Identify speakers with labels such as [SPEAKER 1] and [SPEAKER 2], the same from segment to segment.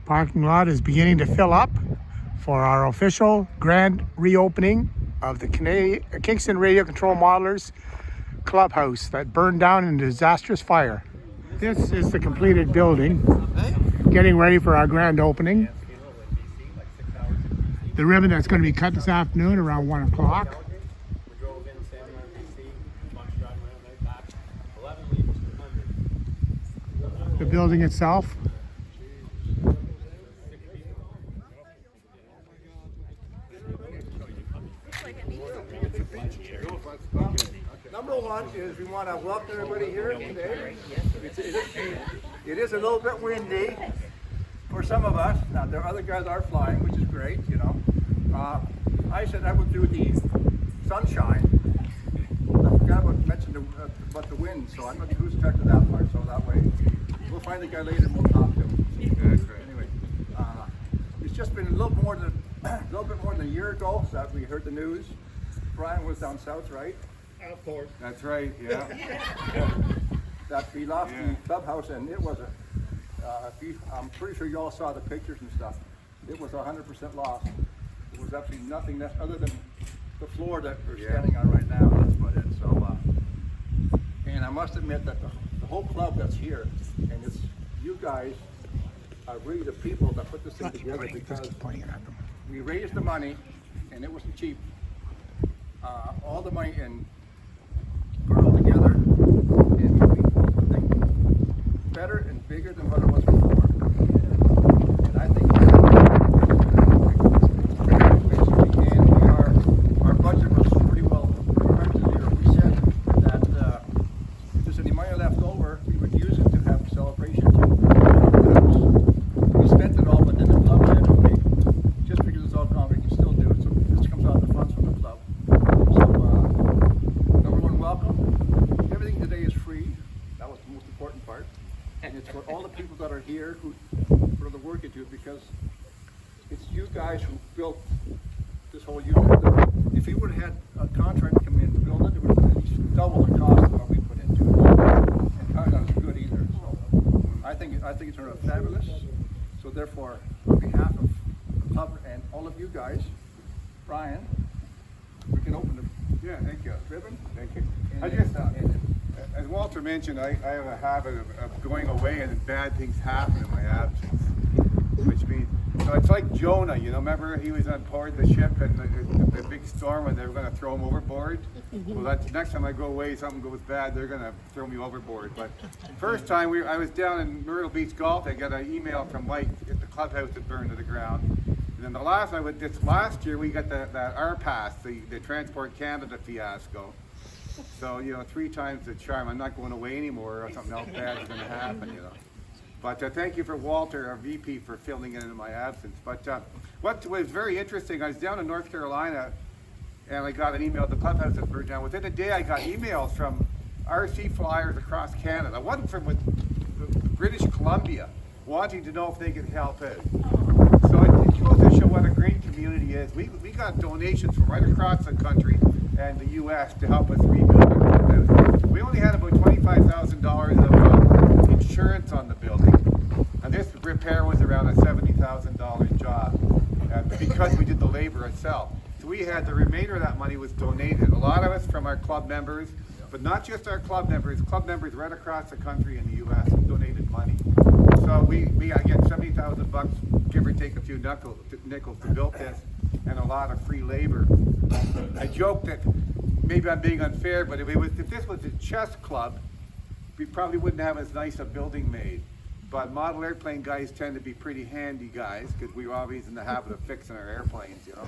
[SPEAKER 1] Parking lot is beginning to fill up for our official grand reopening of the Kingston Radio Control Modelers clubhouse that burned down in a disastrous fire. This is the completed building, getting ready for our grand opening. The ribbon that's going to be cut this afternoon around 1 o'clock. The building itself.
[SPEAKER 2] Number one is we want to welcome everybody here today. It is a little bit windy for some of us. Now, the other guys are flying, which is great, you know. I said I would do the sunshine. I forgot about mentioning about the wind, so I'm not too stuck to that part. So that way, we'll find the guy later and we'll talk to him.
[SPEAKER 3] Yeah, that's right.
[SPEAKER 2] Anyway, it's just been a little bit more than a year ago that we heard the news. Brian was down south, right?
[SPEAKER 3] Of course. That's right, yeah.
[SPEAKER 2] That we lost the clubhouse, and it was I'm pretty sure you all saw the pictures and stuff. It was 100% lost. There was absolutely nothing other than the floor that we're standing on right now. That's about it. So, and I must admit that the whole club that's here, and it's you guys are really the people that put this thing together, because we raised the money, and it wasn't cheap. All the money and put it all together, and we built the thing better and bigger than what it was before. And I think our budget was pretty well here. We said that if there's any money left over, we would use it to have celebrations. We spent it all, but then the club said, okay, just because it's all gone, we can still do it. So this comes out of the funds from the club. Number one, welcome. Everything today is free. That was the most important part. And it's for all the people that are here who for the work you do, because it's you guys who built this whole unit. If you would have had a contract come in to build it, it would have at least double the cost of what we put into it. And probably not as good either. So I think it's sort of fabulous. So therefore, on behalf of the club and all of you guys, Brian, we can open the
[SPEAKER 3] Thank you.
[SPEAKER 2] ribbon.
[SPEAKER 3] Thank you.
[SPEAKER 2] And
[SPEAKER 3] I just, as Walter mentioned, I have a habit of going away and then bad things happen in my absence. Which means, so it's like Jonah, you know, remember he was on board the ship and the big storm and they were going to throw him overboard? Well, that's, next time I go away, something goes bad, they're going to throw me overboard. But first time I was down in Myrtle Beach Golf, I got an email from Mike at the clubhouse that burned to the ground. And then the last last year we got that RPass, the Transport Canada fiasco. So, you know, 3 times the charm. I'm not going away anymore, or something else bad is going to happen, you know. But thank you for Walter, our VP, for filling in my absence. But what was very interesting, I was down in North Carolina, and I got an email, the clubhouse had burned down. Within a day, I got emails from RC flyers across Canada, one from British Columbia, wanting to know if they could help out. So it goes to show what a great community is. We got donations from right across the country and the U.S. to help us rebuild it. We only had about $25,000 of insurance on the building, and this repair was around a $70,000 job because we did the labor itself. So we had the remainder of that money was donated. A lot of us from our club members, but not just our club members right across the country in the U.S. donated money. So we got $70,000, give or take a few nickels to build this, and a lot of free labor. I joke that maybe I'm being unfair, but if this was a chess club, we probably wouldn't have as nice a building made. But model airplane guys tend to be pretty handy guys, because we're always in the habit of fixing our airplanes, you know.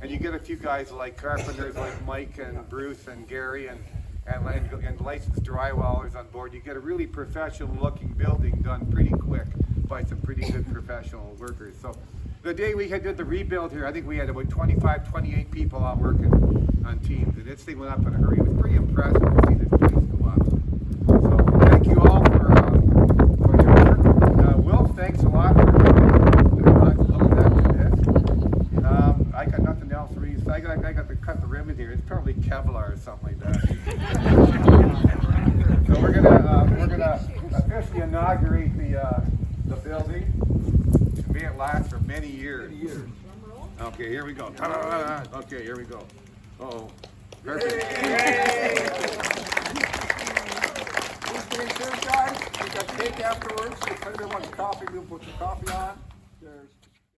[SPEAKER 3] And you get a few guys like carpenters like Mike and Bruce and Gary and licensed drywallers on board. You get a really professional looking building done pretty quick by some pretty good professional workers. So the day we did the rebuild here, I think we had about 25, 28 people out working on teams, and this thing went up in a hurry. It was pretty impressive to see this place go up. So thank you all for your work. Will, thanks a lot for I got nothing else to read. I got to cut the ribbon here. It's probably Kevlar or something like that. So we're gonna officially inaugurate the building. it last for many years.
[SPEAKER 2] Many years.
[SPEAKER 3] Okay, here we go. Ta-da-da-da. Okay, here we go. Uh-oh. Perfect.
[SPEAKER 2] Please get insurance, guys. We got cake afterwards. If anybody wants coffee, we'll put some coffee on. There's